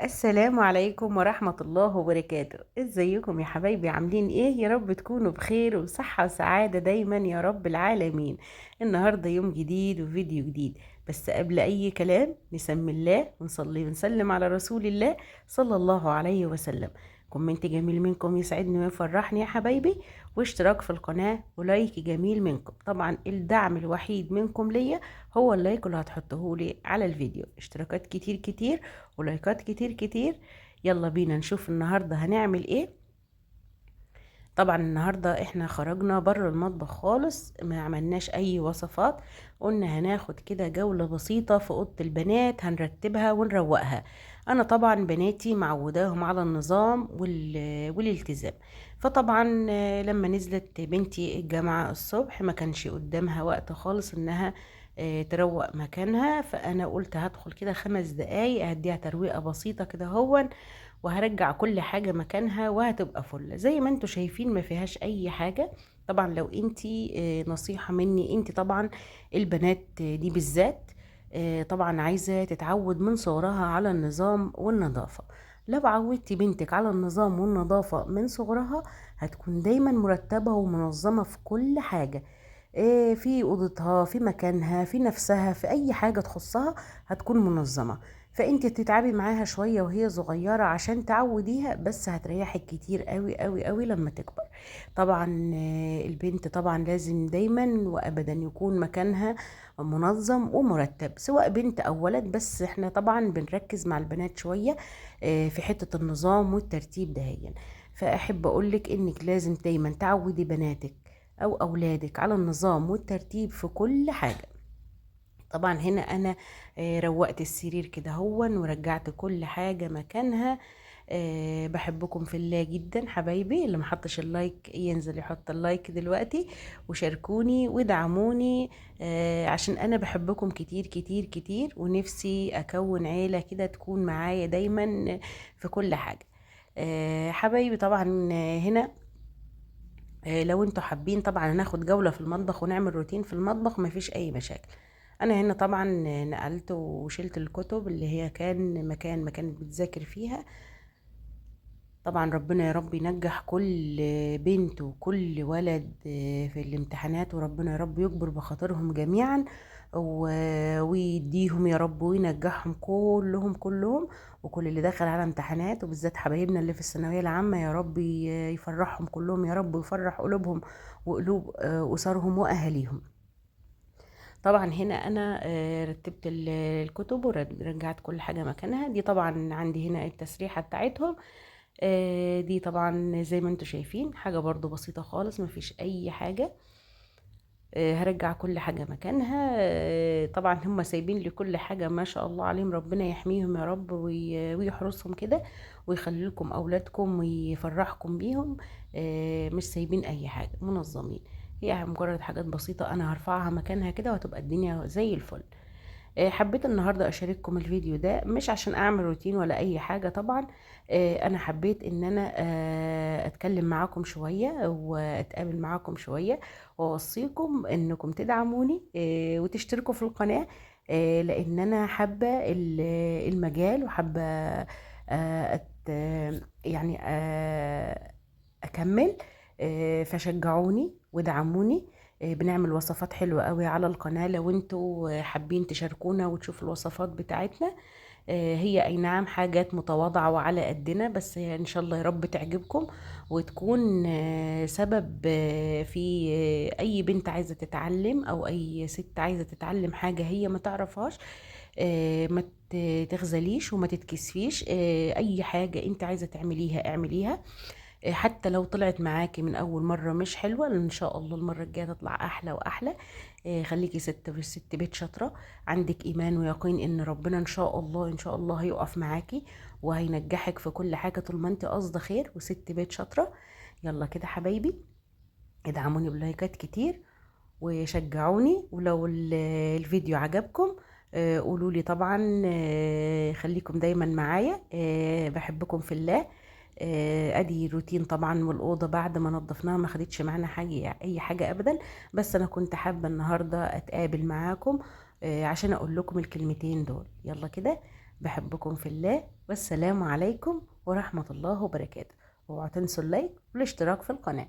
السلام عليكم ورحمة الله وبركاته. ازيكم يا حبايبي؟ عاملين ايه؟ يا رب تكونوا بخير وصحة وسعادة دايما يا رب العالمين. النهاردة يوم جديد وفيديو جديد. بس قبل اي كلام نسمي الله ونصلي ونسلم على رسول الله صلى الله عليه وسلم. كومنت جميل منكم يسعدني ويفرحني يا حبايبي، واشتراك في القناة ولايك جميل منكم. طبعا الدعم الوحيد منكم ليا هو اللايك اللي هتحطوه لي على الفيديو. اشتراكات كتير كتير ولايكات كتير كتير. يلا بينا نشوف النهاردة هنعمل ايه. طبعا النهاردة احنا خرجنا بره المطبخ خالص، ما عملناش اي وصفات. قلنا هناخد كده جولة بسيطة في اوضة البنات، هنرتبها ونروقها. انا طبعا بناتي معوداهم على النظام والالتزام. فطبعا لما نزلت بنتي الجامعة الصبح ما كانش قدامها وقت خالص انها تروق مكانها، فانا قلت هدخل كده 5 دقايق هديها ترويقة بسيطة كده هون، وهرجع كل حاجة مكانها وهتبقى فل زي ما انتوا شايفين، ما فيهاش اي حاجة. طبعا لو انتي نصيحة مني انتي طبعا، البنات دي بالذات طبعا عايزة تتعود من صغرها على النظام والنظافة. لو عودتي بنتك على النظام والنظافة من صغرها هتكون دايما مرتبة ومنظمة في كل حاجة، في اوضتها، في مكانها، في نفسها، في اي حاجة تخصها هتكون منظمة. فانت تتعبي معاها شوية وهي صغيرة عشان تعوديها، بس هتريحك كتير قوي قوي قوي لما تكبر. طبعا البنت طبعا لازم دايما وابدا يكون مكانها منظم ومرتب، سواء بنت او ولد، بس احنا طبعا بنركز مع البنات شوية في حتة النظام والترتيب دهيا. فاحب اقولك انك لازم دايما تعودي بناتك او اولادك على النظام والترتيب في كل حاجة. طبعا هنا انا روقت السرير كده هون ورجعت كل حاجة مكانها. بحبكم في الله جدا حبايبي، اللي محطش اللايك ينزل يحط اللايك دلوقتي، وشاركوني ودعموني عشان انا بحبكم كتير كتير كتير، ونفسي اكون عيلة كده تكون معايا دايما في كل حاجة. حبايبي طبعا هنا لو انتوا حابين طبعا ناخد جولة في المطبخ ونعمل روتين في المطبخ مفيش اي مشاكل. انا هنا طبعا نقلت وشلت الكتب اللي هي كان مكان ما كانت بتذاكر فيها. طبعا ربنا يا رب ينجح كل بنت وكل ولد في الامتحانات، وربنا يا رب يجبر بخاطرهم جميعا ويديهم يا رب وينجحهم كلهم كلهم، وكل اللي داخل على امتحانات، وبالذات حبايبنا اللي في الثانوية العامة يا رب يفرحهم كلهم يا رب، ويفرح قلوبهم وقلوب أسرهم وأهاليهم. طبعا هنا انا رتبت الكتب ورجعت كل حاجة مكانها. دي طبعا عندي هنا التسريحة بتاعتهم. دي طبعا زي ما انتوا شايفين حاجة برضو بسيطة خالص، مفيش اي حاجة. هرجع كل حاجة مكانها. طبعا هم سايبين لي كل حاجة ما شاء الله عليهم، ربنا يحميهم يا رب ويحرسهم كده، ويخلي لكم اولادكم ويفرحكم بيهم. مش سايبين اي حاجة، منظمين. هي مجرد حاجات بسيطة انا هرفعها مكانها كده وهتبقى الدنيا زي الفل. حبيت النهاردة أشارككم الفيديو ده مش عشان أعمل روتين ولا أي حاجة طبعا. أنا حبيت إن أنا أتكلم معاكم شوية وأتقابل معاكم شوية، وأوصيكم إنكم تدعموني وتشتركوا في القناة، لأن أنا حابة المجال، وحابة يعني أكمل. فشجعوني ودعموني. بنعمل وصفات حلوة قوي على القناة، لو انتوا حابين تشاركونا وتشوفوا الوصفات بتاعتنا. هي اي نعم حاجات متواضعة وعلى قدنا، بس هي ان شاء الله يا رب تعجبكم وتكون سبب في اي بنت عايزة تتعلم او اي ست عايزة تتعلم حاجة هي ما تعرفهاش. ما تغزليش وما تتكسفيش، اي حاجة انت عايزة تعمليها اعمليها. حتى لو طلعت معاكي من اول مرة مش حلوة، ان شاء الله المرة الجاية تطلع احلى واحلى. خليكي ست بيت شاطرة، عندك ايمان ويقين ان ربنا ان شاء الله ان شاء الله هيقف معاكي وهينجحك في كل حاجة طول ما انت قصد خير وست بيت شاطرة. يلا كده حبايبي، ادعموني بلايكات كتير وشجعوني، ولو الفيديو عجبكم قولوا لي طبعا. خليكم دايما معايا، بحبكم في الله. ادي روتين طبعا، والاوضه بعد ما نضفناها ما خدتش معانا حاجه اي حاجه ابدا، بس انا كنت حابه النهارده اتقابل معاكم عشان اقول لكم الكلمتين دول. يلا كده بحبكم في الله، والسلام عليكم ورحمة الله وبركاته. اوعوا تنسوا اللايك والاشتراك في القناة.